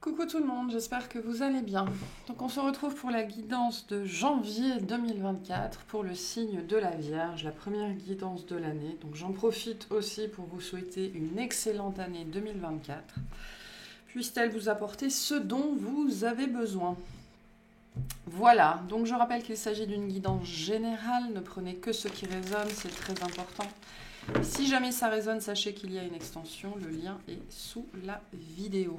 Coucou tout le monde, j'espère que vous allez bien. Donc on se retrouve pour la guidance de janvier 2024 pour le signe de la Vierge, la première guidance de l'année. Donc j'en profite aussi pour vous souhaiter une excellente année 2024. Puisse-t-elle vous apporter ce dont vous avez besoin. Voilà, donc je rappelle qu'il s'agit d'une guidance générale, ne prenez que ce qui résonne, c'est très important. Si jamais ça résonne, sachez qu'il y a une extension, le lien est sous la vidéo.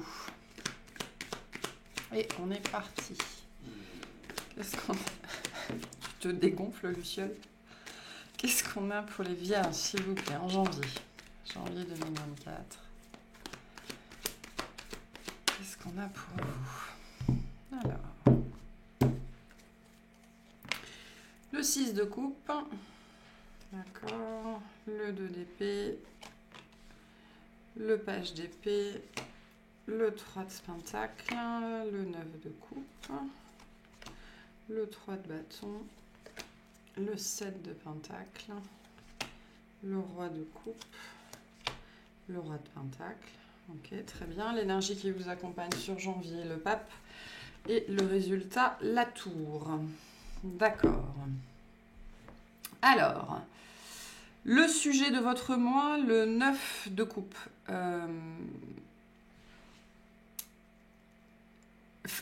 Et on est parti. Qu'est-ce qu'on a? Tu te dégonfles, Luciole. Qu'est-ce qu'on a pour les vierges, s'il vous plaît, en janvier? Janvier 2024. Qu'est-ce qu'on a pour vous? Alors. Le 6 de coupe. D'accord. Le 2 d'épée. Le page d'épée. Le 3 de pentacle, le 9 de coupe, le 3 de bâton, le 7 de pentacle, le roi de coupe, le roi de pentacle. Ok, très bien. L'énergie qui vous accompagne sur janvier, le pape. Et le résultat, la tour. D'accord. Alors, le sujet de votre mois, le 9 de coupe.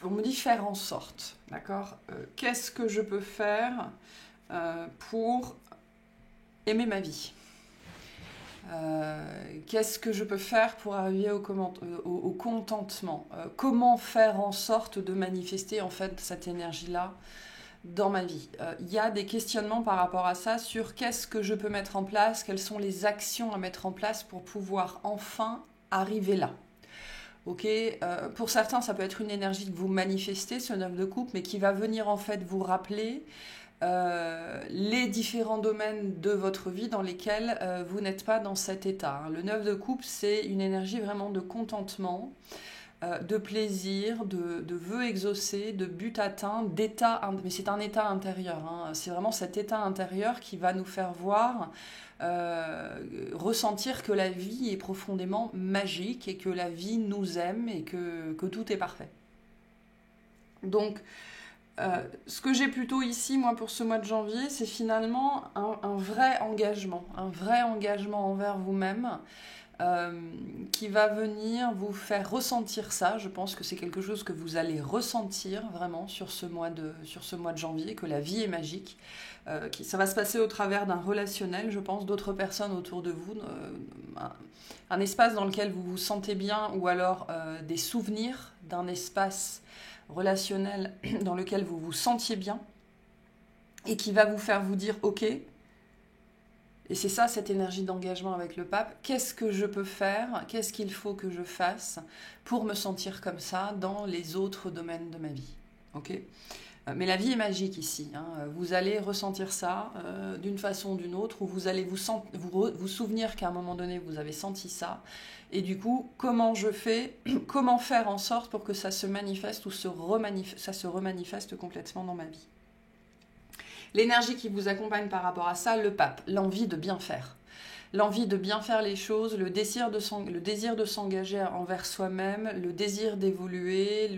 On me dit faire en sorte, d'accord? Qu'est-ce que je peux faire pour aimer ma vie? Qu'est-ce que je peux faire pour arriver au contentement? Comment faire en sorte de manifester en fait cette énergie-là dans ma vie? Il y a des questionnements par rapport à ça sur qu'est-ce que je peux mettre en place, quelles sont les actions à mettre en place pour pouvoir enfin arriver là. Ok, pour certains, ça peut être une énergie que vous manifestez, ce 9 de coupe, mais qui va venir en fait vous rappeler les différents domaines de votre vie dans lesquels vous n'êtes pas dans cet état. Le 9 de coupe, c'est une énergie vraiment de contentement, de plaisir, de vœux exaucés, de but atteint, d'état, mais c'est un état intérieur. C'est vraiment cet état intérieur qui va nous faire voir, ressentir que la vie est profondément magique et que la vie nous aime et que tout est parfait. Donc, ce que j'ai plutôt ici, moi, pour ce mois de janvier, c'est finalement un vrai engagement envers vous-même. Qui va venir vous faire ressentir ça. Je pense que c'est quelque chose que vous allez ressentir vraiment sur ce mois de janvier, que la vie est magique. Ça va se passer au travers d'un relationnel, je pense, d'autres personnes autour de vous, un espace dans lequel vous vous sentez bien, ou alors des souvenirs d'un espace relationnel dans lequel vous vous sentiez bien, et qui va vous faire vous dire « Ok ». Et c'est ça, cette énergie d'engagement avec le pape. Qu'est-ce que je peux faire? Qu'est-ce qu'il faut que je fasse pour me sentir comme ça dans les autres domaines de ma vie? Ok? Mais la vie est magique ici. Vous allez ressentir ça d'une façon ou d'une autre, ou vous allez vous souvenir qu'à un moment donné, vous avez senti ça. Et du coup, comment je fais? Comment faire en sorte pour que ça se manifeste ou ça se remanifeste complètement dans ma vie? L'énergie qui vous accompagne par rapport à ça, le pape, l'envie de bien faire. L'envie de bien faire les choses, le désir de s'engager envers soi-même, le désir d'évoluer,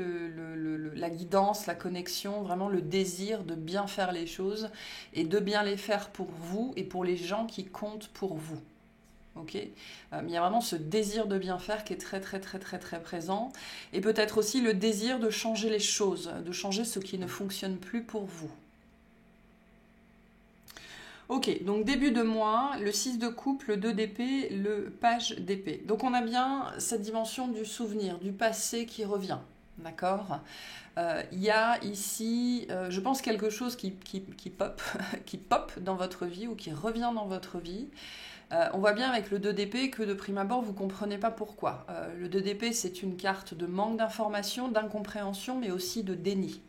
la guidance, la connexion, vraiment le désir de bien faire les choses et de bien les faire pour vous et pour les gens qui comptent pour vous. Okay, il y a vraiment ce désir de bien faire qui est très très très très très présent, et peut-être aussi le désir de changer les choses, de changer ce qui ne fonctionne plus pour vous. Ok, donc début de mois, le 6 de coupe, le 2 d'épée, le page d'épée. Donc on a bien cette dimension du souvenir, du passé qui revient, d'accord? Il y a ici, je pense, quelque chose qui pop, qui pop dans votre vie ou qui revient dans votre vie. On voit bien avec le 2 d'épée que de prime abord, vous ne comprenez pas pourquoi. Le 2 d'épée, c'est une carte de manque d'information, d'incompréhension, mais aussi de déni.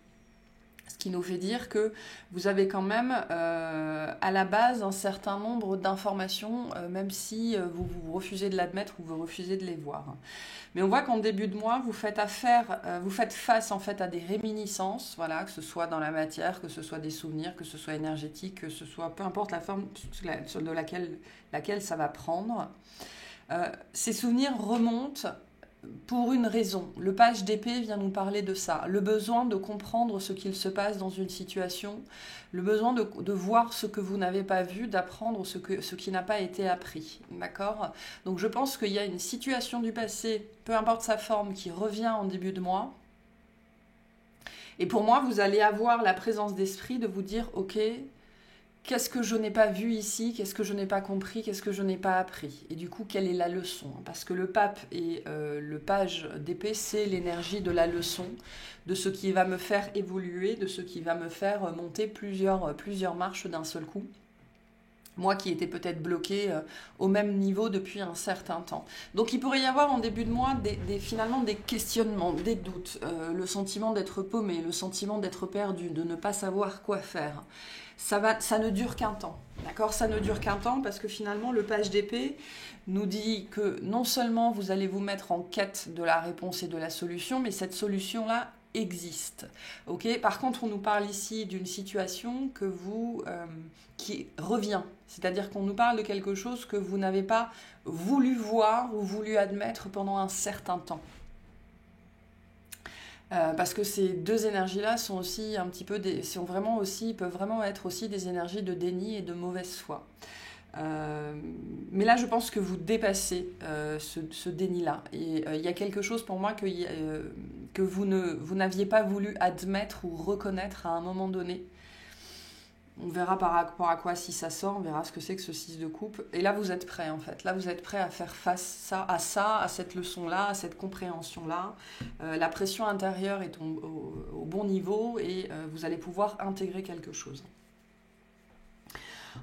Ce qui nous fait dire que vous avez quand même à la base un certain nombre d'informations, même si vous refusez de l'admettre ou vous refusez de les voir. Mais on voit qu'en début de mois, vous faites face en fait à des réminiscences, voilà, que ce soit dans la matière, que ce soit des souvenirs, que ce soit énergétique, que ce soit peu importe la forme de laquelle ça va prendre. Ces souvenirs remontent pour une raison. Le page d'épée vient nous parler de ça. Le besoin de comprendre ce qu'il se passe dans une situation, le besoin de voir ce que vous n'avez pas vu, d'apprendre ce qui n'a pas été appris. D'accord ? Donc je pense qu'il y a une situation du passé, peu importe sa forme, qui revient en début de mois. Et pour moi, vous allez avoir la présence d'esprit de vous dire, ok, qu'est-ce que je n'ai pas vu ici? Qu'est-ce que je n'ai pas compris? Qu'est-ce que je n'ai pas appris? Et du coup, quelle est la leçon? Parce que le pape et le page d'épée, c'est l'énergie de la leçon, de ce qui va me faire évoluer, de ce qui va me faire monter plusieurs marches d'un seul coup. Moi qui étais peut-être bloquée au même niveau depuis un certain temps. Donc il pourrait y avoir en début de mois finalement des questionnements, des doutes, le sentiment d'être paumé, le sentiment d'être perdu, de ne pas savoir quoi faire. Ça ne dure qu'un temps, d'accord ? Ça ne dure qu'un temps parce que finalement le page d'épée nous dit que non seulement vous allez vous mettre en quête de la réponse et de la solution, mais cette solution-là existe. Okay ? Par contre, on nous parle ici d'une situation qui revient. C'est-à-dire qu'on nous parle de quelque chose que vous n'avez pas voulu voir ou voulu admettre pendant un certain temps. Parce que ces deux énergies-là sont aussi un petit peu peuvent vraiment être aussi des énergies de déni et de mauvaise foi. Mais là, je pense que vous dépassez ce déni-là. Et il y a quelque chose pour moi que vous n'aviez pas voulu admettre ou reconnaître à un moment donné. On verra par rapport à quoi si ça sort, on verra ce que c'est que ce 6 de coupe. Et là, vous êtes prêt en fait. Là, vous êtes prêt à faire face à cette leçon-là, à cette compréhension-là. La pression intérieure est au bon niveau et vous allez pouvoir intégrer quelque chose.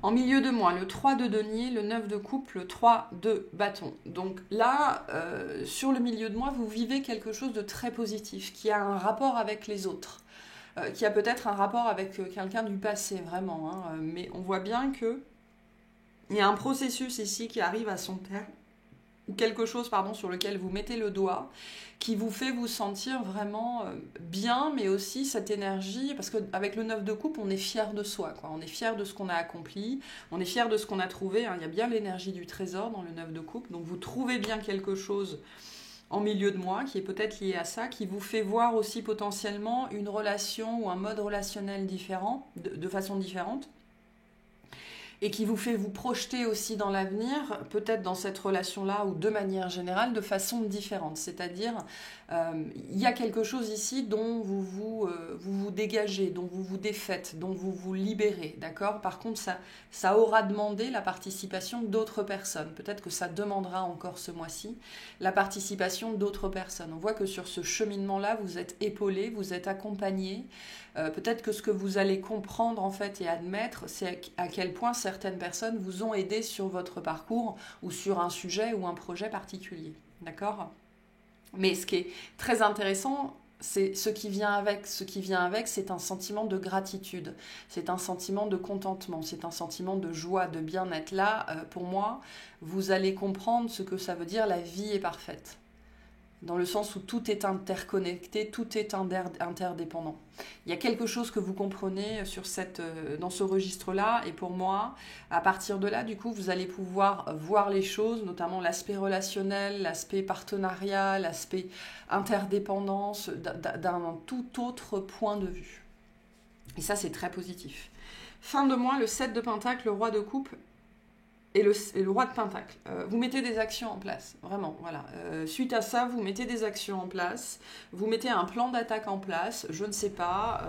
En milieu de mois, le 3 de denier, le 9 de coupe, le 3 de bâton. Donc là, sur le milieu de mois, vous vivez quelque chose de très positif, qui a un rapport avec les autres, qui a peut-être un rapport avec quelqu'un du passé, vraiment. Hein, mais on voit bien qu'il y a un processus ici qui arrive à son terme, ou quelque chose sur lequel vous mettez le doigt, qui vous fait vous sentir vraiment bien, mais aussi cette énergie, parce qu'avec le 9 de coupe, on est fier de soi, quoi. On est fier de ce qu'on a accompli, on est fier de ce qu'on a trouvé, hein. Il y a bien l'énergie du trésor dans le 9 de coupe, donc vous trouvez bien quelque chose en milieu de mois, qui est peut-être lié à ça, qui vous fait voir aussi potentiellement une relation ou un mode relationnel différent, de façon différente, et qui vous fait vous projeter aussi dans l'avenir, peut-être dans cette relation-là ou de manière générale, de façon différente. C'est-à-dire, il y a quelque chose ici dont vous vous dégagez, dont vous vous défaites, dont vous vous libérez, d'accord ? Par contre, ça aura demandé la participation d'autres personnes. Peut-être que ça demandera encore ce mois-ci la participation d'autres personnes. On voit que sur ce cheminement-là, vous êtes épaulé, vous êtes accompagné. Peut-être que ce que vous allez comprendre en fait et admettre, c'est à quel point certaines personnes vous ont aidé sur votre parcours ou sur un sujet ou un projet particulier. D'accord ? Mais ce qui est très intéressant, c'est ce qui vient avec. Ce qui vient avec, c'est un sentiment de gratitude, c'est un sentiment de contentement, c'est un sentiment de joie, de bien-être. Là, pour moi, vous allez comprendre ce que ça veut dire la vie est parfaite. Dans le sens où tout est interconnecté, tout est interdépendant. Il y a quelque chose que vous comprenez dans ce registre-là, et pour moi, à partir de là, du coup, vous allez pouvoir voir les choses, notamment l'aspect relationnel, l'aspect partenariat, l'aspect interdépendance, d'un tout autre point de vue. Et ça, c'est très positif. Fin de mois, le 7 de Pentacle, le roi de coupe, et le roi de Pentacle. Vous mettez des actions en place, vraiment, voilà. Suite à ça, vous mettez des actions en place, vous mettez un plan d'attaque en place, je ne sais pas,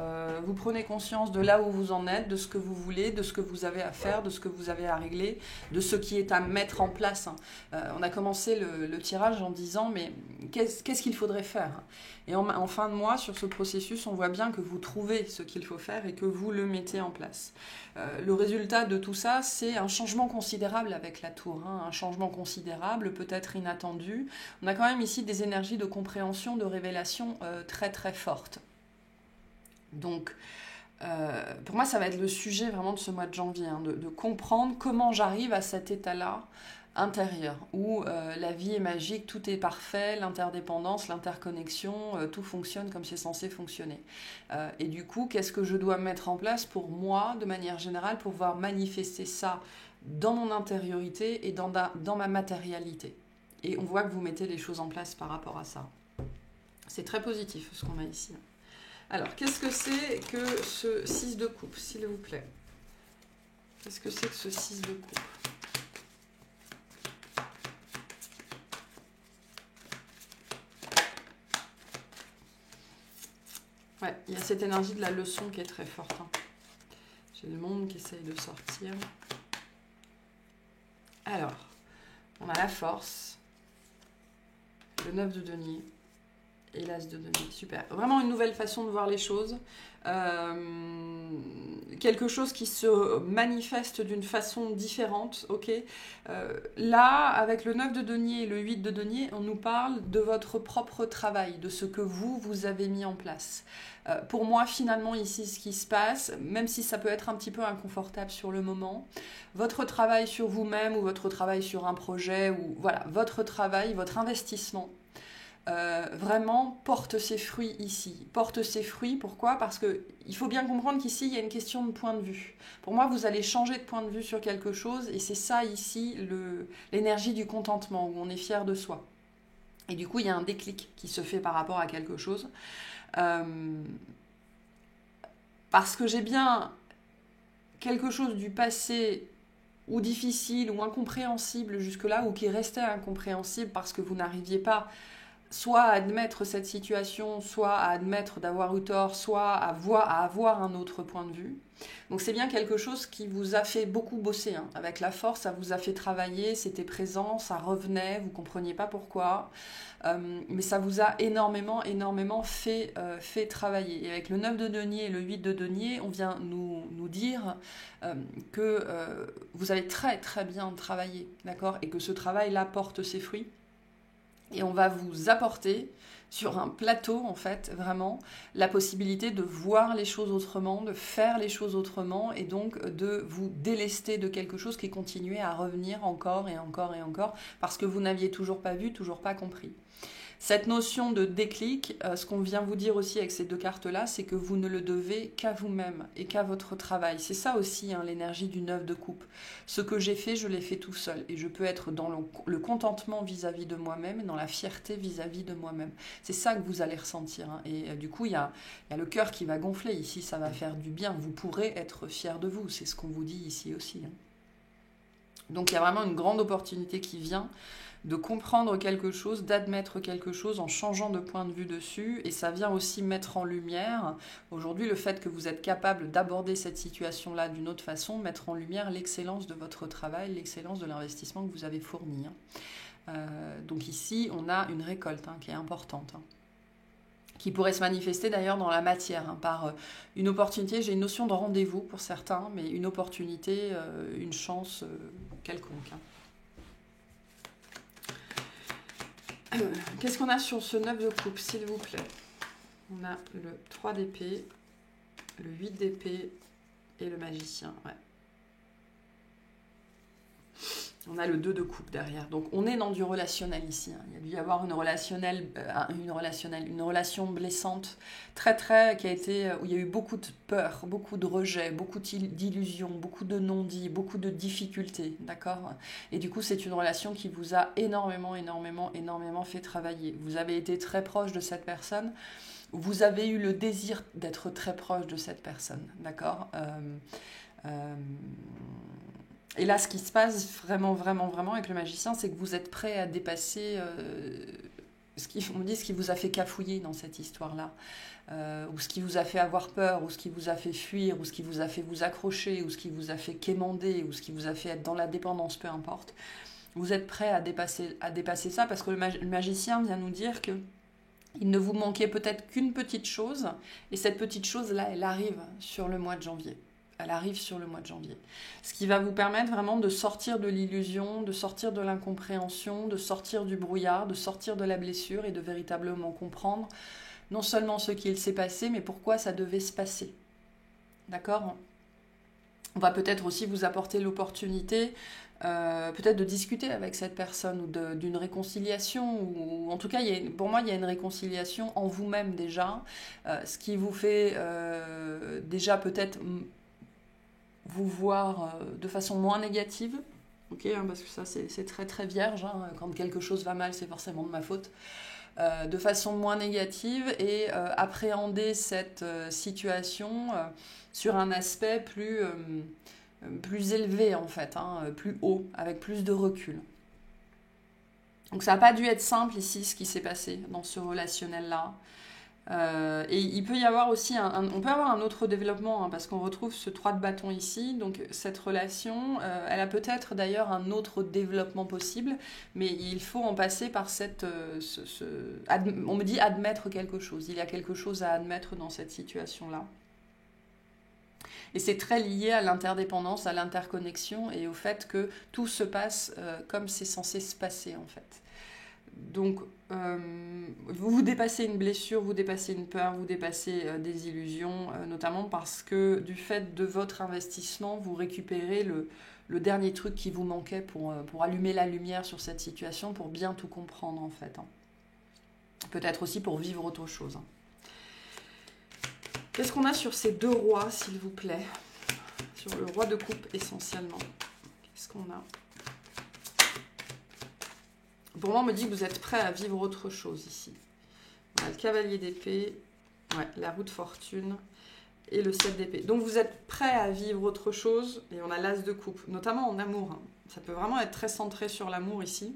vous prenez conscience de là où vous en êtes, de ce que vous voulez, de ce que vous avez à faire, de ce que vous avez à régler, de ce qui est à mettre en place. On a commencé le tirage en disant, mais qu'est-ce qu'il faudrait faire ? Et en fin de mois, sur ce processus, on voit bien que vous trouvez ce qu'il faut faire et que vous le mettez en place. Le résultat de tout ça, c'est un changement considérable avec la tour, hein, un changement considérable, peut-être inattendu. On a quand même ici des énergies de compréhension, de révélation très très fortes. Donc, pour moi, ça va être le sujet vraiment de ce mois de janvier, hein, de comprendre comment j'arrive à cet état-là intérieur, où la vie est magique, tout est parfait, l'interdépendance, l'interconnexion, tout fonctionne comme c'est censé fonctionner. Et du coup, qu'est-ce que je dois mettre en place pour moi, de manière générale, pour pouvoir manifester ça dans mon intériorité et dans ma matérialité ? Et on voit que vous mettez les choses en place par rapport à ça. C'est très positif ce qu'on a ici. Alors, qu'est-ce que c'est que ce 6 de coupe, s'il vous plaît? Qu'est-ce que c'est que ce 6 de coupe? Ouais, il y a cette énergie de la leçon qui est très forte. Hein. J'ai le monde qui essaye de sortir. Alors, on a la force, le 9 de denier et l'as de denier. Super. Vraiment une nouvelle façon de voir les choses. Quelque chose qui se manifeste d'une façon différente, ok. Là, avec le 9 de denier et le 8 de denier, on nous parle de votre propre travail, de ce que vous avez mis en place. Pour moi, finalement, ici, ce qui se passe, même si ça peut être un petit peu inconfortable sur le moment, votre travail sur vous-même ou votre travail sur un projet, ou voilà, votre travail, votre investissement, vraiment porte ses fruits ici. Porte ses fruits, pourquoi? Parce qu'il faut bien comprendre qu'ici, il y a une question de point de vue. Pour moi, vous allez changer de point de vue sur quelque chose, et c'est ça ici, l'énergie du contentement, où on est fier de soi. Et du coup, il y a un déclic qui se fait par rapport à quelque chose. Parce que j'ai bien quelque chose du passé ou difficile ou incompréhensible jusque-là, ou qui restait incompréhensible parce que vous n'arriviez pas soit à admettre cette situation, soit à admettre d'avoir eu tort, soit à avoir un autre point de vue. Donc c'est bien quelque chose qui vous a fait beaucoup bosser. Hein. Avec la force, ça vous a fait travailler, c'était présent, ça revenait, vous ne compreniez pas pourquoi. Mais ça vous a énormément fait travailler. Et avec le 9 de denier et le 8 de denier, on vient nous dire que vous avez très très bien travaillé, d'accord? Et que ce travail-là porte ses fruits. Et on va vous apporter sur un plateau, en fait, vraiment, la possibilité de voir les choses autrement, de faire les choses autrement, et donc de vous délester de quelque chose qui continuait à revenir encore et encore et encore, parce que vous n'aviez toujours pas vu, toujours pas compris. Cette notion de déclic, ce qu'on vient vous dire aussi avec ces deux cartes-là, c'est que vous ne le devez qu'à vous-même et qu'à votre travail. C'est ça aussi, hein, l'énergie du 9 de coupe. Ce que j'ai fait, je l'ai fait tout seul. Et je peux être dans le contentement vis-à-vis de moi-même et dans la fierté vis-à-vis de moi-même. C'est ça que vous allez ressentir. Hein. Et du coup, il y a le cœur qui va gonfler. Ici, ça va faire du bien. Vous pourrez être fier de vous. C'est ce qu'on vous dit ici aussi. Hein. Donc, il y a vraiment une grande opportunité qui vient de comprendre quelque chose, d'admettre quelque chose en changeant de point de vue dessus. Et ça vient aussi mettre en lumière, aujourd'hui, le fait que vous êtes capable d'aborder cette situation-là d'une autre façon, mettre en lumière l'excellence de votre travail, l'excellence de l'investissement que vous avez fourni. Donc ici, on a une récolte qui est importante. Qui pourrait se manifester d'ailleurs dans la matière, par une opportunité, j'ai une notion de rendez-vous pour certains, mais une opportunité, une chance quelconque. Qu'est-ce qu'on a sur ce 9 de coupe, s'il vous plaît? On a le 3 d'épée, le 8 d'épée et le magicien. Ouais. On a le 2 de coupe derrière. Donc on est dans du relationnel ici. Il y a dû y avoir une relation blessante, très qui a été, où il y a eu beaucoup de peur, beaucoup de rejet, beaucoup d'illusions, beaucoup de non-dits, beaucoup de difficultés, d'accord? Et du coup, c'est une relation qui vous a énormément fait travailler. Vous avez été très proche de cette personne. Vous avez eu le désir d'être très proche de cette personne, d'accord? Et là, ce qui se passe vraiment avec le magicien, c'est que vous êtes prêt à dépasser on dit ce qui vous a fait cafouiller dans cette histoire-là, ou ce qui vous a fait avoir peur, ou ce qui vous a fait fuir, ou ce qui vous a fait vous accrocher, ou ce qui vous a fait quémander, ou ce qui vous a fait être dans la dépendance, peu importe. Vous êtes prêt à dépasser ça, parce que le magicien vient nous dire que il ne vous manquait peut-être qu'une petite chose, et cette petite chose-là, elle arrive sur le mois de janvier. Elle arrive sur le mois de janvier. Ce qui va vous permettre vraiment de sortir de l'illusion, de sortir de l'incompréhension, de sortir du brouillard, de sortir de la blessure et de véritablement comprendre non seulement ce qu'il s'est passé, mais pourquoi ça devait se passer. D'accord ? On va peut-être aussi vous apporter l'opportunité peut-être de discuter avec cette personne ou d'une réconciliation, ou en tout cas pour moi il y a une réconciliation en vous-même déjà, ce qui vous fait déjà peut-être vous voir de façon moins négative, ok, hein, parce que ça c'est très très vierge, hein, quand quelque chose va mal c'est forcément de ma faute, de façon moins négative et appréhender cette situation sur un aspect plus élevé en fait, hein, plus haut, avec plus de recul. Donc ça n'a pas dû être simple ici ce qui s'est passé dans ce relationnel-là. Et il peut y avoir aussi on peut avoir un autre développement hein, parce qu'on retrouve ce 3 de bâton ici, donc cette relation, elle a peut-être d'ailleurs un autre développement possible, mais il faut en passer par on me dit admettre quelque chose, il y a quelque chose à admettre dans cette situation-là. Et c'est très lié à l'interdépendance, à l'interconnexion et au fait que tout se passe comme c'est censé se passer en fait. Donc, vous dépassez une blessure, vous dépassez une peur, vous dépassez des illusions, notamment parce que du fait de votre investissement, vous récupérez le dernier truc qui vous manquait pour allumer la lumière sur cette situation, pour bien tout comprendre en fait. Hein. Peut-être aussi pour vivre autre chose. Hein. Qu'est-ce qu'on a sur ces 2 rois, s'il vous plaît? Sur le roi de coupe, essentiellement. Qu'est-ce qu'on a? Pour moi, on me dit que vous êtes prêt à vivre autre chose ici. Voilà, le cavalier d'épée, ouais, la roue de fortune et le 7 d'épée. Donc, vous êtes prêt à vivre autre chose. Et on a l'as de coupe, notamment en amour. Hein. Ça peut vraiment être très centré sur l'amour ici.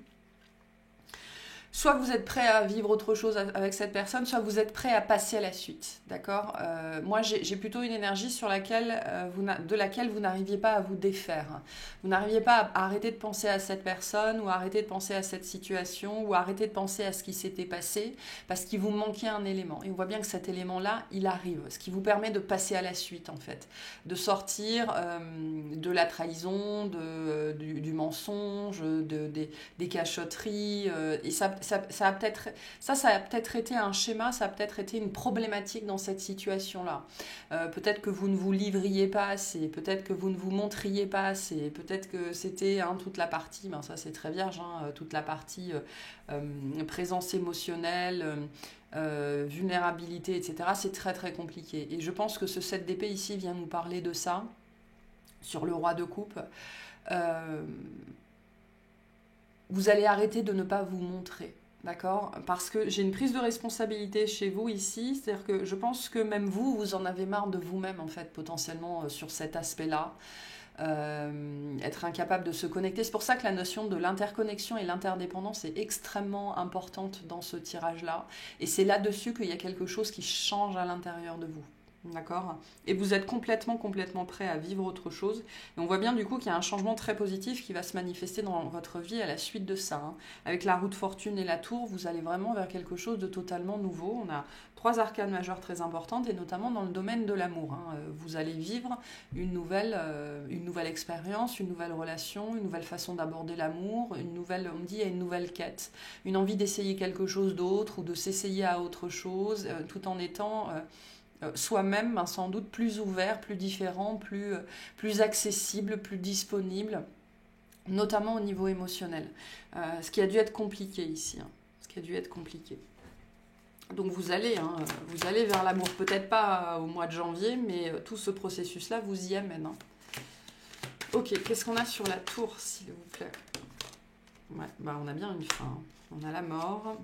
Soit vous êtes prêt à vivre autre chose avec cette personne, soit vous êtes prêt à passer à la suite, d'accord? Moi, j'ai plutôt une énergie sur de laquelle vous n'arriviez pas à vous défaire. Vous n'arriviez pas à arrêter de penser à cette personne, ou à arrêter de penser à cette situation, ou à arrêter de penser à ce qui s'était passé, parce qu'il vous manquait un élément. Et on voit bien que cet élément-là, il arrive, ce qui vous permet de passer à la suite, en fait. De sortir de la trahison, du mensonge, des cachotteries, et ça a peut-être été un schéma, ça a peut-être été une problématique dans cette situation-là. Peut-être que vous ne vous livriez pas assez, peut-être que vous ne vous montriez pas assez, peut-être que c'était toute la partie, ça c'est très vierge, toute la partie présence émotionnelle, vulnérabilité, etc. C'est très très compliqué. Et je pense que ce 7 d'épée ici vient nous parler de ça, sur le roi de coupe. Vous allez arrêter de ne pas vous montrer, d'accord? Parce que j'ai une prise de responsabilité chez vous ici, c'est-à-dire que je pense que même vous en avez marre de vous-même, en fait, potentiellement, sur cet aspect-là. Être incapable de se connecter. C'est pour ça que la notion de l'interconnexion et l'interdépendance est extrêmement importante dans ce tirage-là. Et c'est là-dessus qu'il y a quelque chose qui change à l'intérieur de vous. D'accord? Et vous êtes complètement prêt à vivre autre chose. Et on voit bien du coup qu'il y a un changement très positif qui va se manifester dans votre vie à la suite de ça. Hein. Avec la roue de fortune et la tour, vous allez vraiment vers quelque chose de totalement nouveau. On a 3 arcanes majeures très importantes et notamment dans le domaine de l'amour. Hein. Vous allez vivre une nouvelle expérience, une nouvelle relation, une nouvelle façon d'aborder l'amour, on me dit il y a une nouvelle quête, une envie d'essayer quelque chose d'autre ou de s'essayer à autre chose, tout en étant... soi-même, sans doute plus ouvert, plus différent, plus accessible, plus disponible, notamment au niveau émotionnel. Ce qui a dû être compliqué ici. Hein. Ce qui a dû être compliqué. Donc vous allez vers l'amour. Peut-être pas au mois de janvier, mais tout ce processus-là vous y amène. Hein. Ok, qu'est-ce qu'on a sur la tour, s'il vous plaît? Ouais, on a bien une fin. Hein. On a la mort,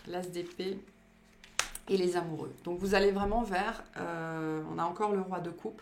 l'as d'épée, et les amoureux. Donc vous allez vraiment vers, on a encore le roi de coupe,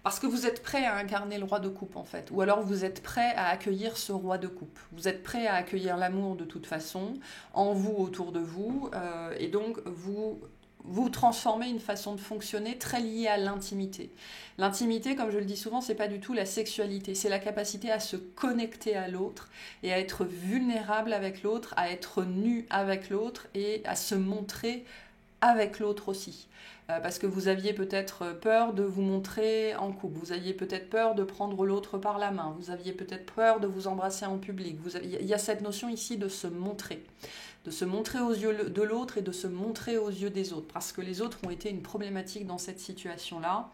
parce que vous êtes prêt à incarner le roi de coupe en fait, ou alors vous êtes prêt à accueillir ce roi de coupe. Vous êtes prêt à accueillir l'amour de toute façon, en vous, autour de vous, et donc vous transformez une façon de fonctionner très liée à l'intimité. L'intimité, comme je le dis souvent, c'est pas du tout la sexualité, c'est la capacité à se connecter à l'autre et à être vulnérable avec l'autre, à être nu avec l'autre et à se montrer avec l'autre aussi. Parce que vous aviez peut-être peur de vous montrer en couple, vous aviez peut-être peur de prendre l'autre par la main, vous aviez peut-être peur de vous embrasser en public. Il y a cette notion ici de se montrer aux yeux de l'autre et de se montrer aux yeux des autres, parce que les autres ont été une problématique dans cette situation-là,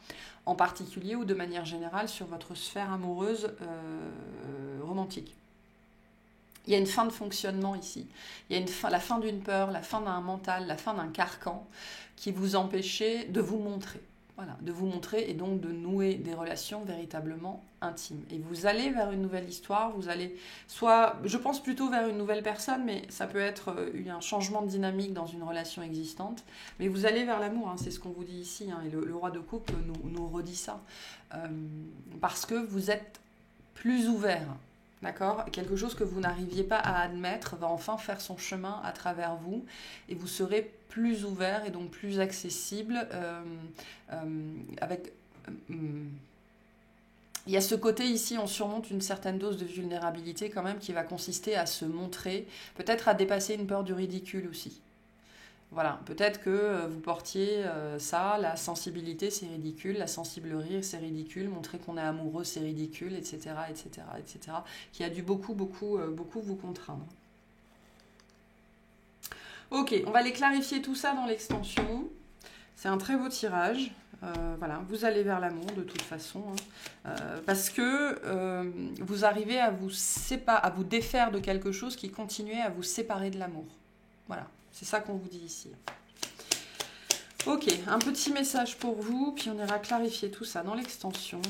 en particulier ou de manière générale sur votre sphère amoureuse romantique. Il y a une fin de fonctionnement ici. Il y a la fin d'une peur, la fin d'un mental, la fin d'un carcan qui vous empêchait de vous montrer. Voilà, de vous montrer et donc de nouer des relations véritablement intimes. Et vous allez vers une nouvelle histoire, vous allez soit, je pense plutôt vers une nouvelle personne, mais ça peut être un changement de dynamique dans une relation existante. Mais vous allez vers l'amour, hein, c'est ce qu'on vous dit ici, hein, et le roi de coupe nous redit ça. Parce que vous êtes plus ouvert. D'accord ? Quelque chose que vous n'arriviez pas à admettre va enfin faire son chemin à travers vous et vous serez plus ouvert et donc plus accessible avec... il y a ce côté ici, on surmonte une certaine dose de vulnérabilité quand même qui va consister à se montrer, peut-être à dépasser une peur du ridicule aussi. Voilà, peut-être que vous portiez ça, la sensibilité c'est ridicule, la sensible rire c'est ridicule, montrer qu'on est amoureux c'est ridicule, etc., etc., etc., qui a dû beaucoup vous contraindre. Ok, on va aller clarifier tout ça dans l'extension. C'est un très beau tirage. Voilà, vous allez vers l'amour de toute façon, hein. Parce que vous arrivez à vous défaire de quelque chose qui continuait à vous séparer de l'amour. Voilà. C'est ça qu'on vous dit ici. Ok, un petit message pour vous, puis on ira clarifier tout ça dans l'extension.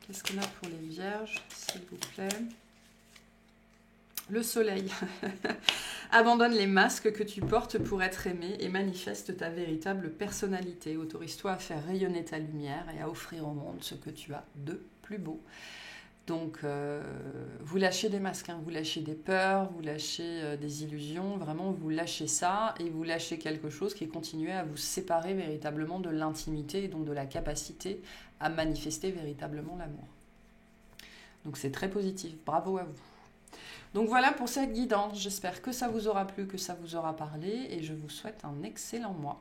Qu'est-ce qu'on a pour les vierges, s'il vous plaît? Le soleil. Abandonne les masques que tu portes pour être aimé et manifeste ta véritable personnalité. Autorise-toi à faire rayonner ta lumière et à offrir au monde ce que tu as de plus beau. Donc, vous lâchez des masques, hein, vous lâchez des peurs, vous lâchez des illusions, vraiment vous lâchez ça et vous lâchez quelque chose qui continuait à vous séparer véritablement de l'intimité et donc de la capacité à manifester véritablement l'amour. Donc c'est très positif, bravo à vous. Donc voilà pour cette guidance, j'espère que ça vous aura plu, que ça vous aura parlé et je vous souhaite un excellent mois.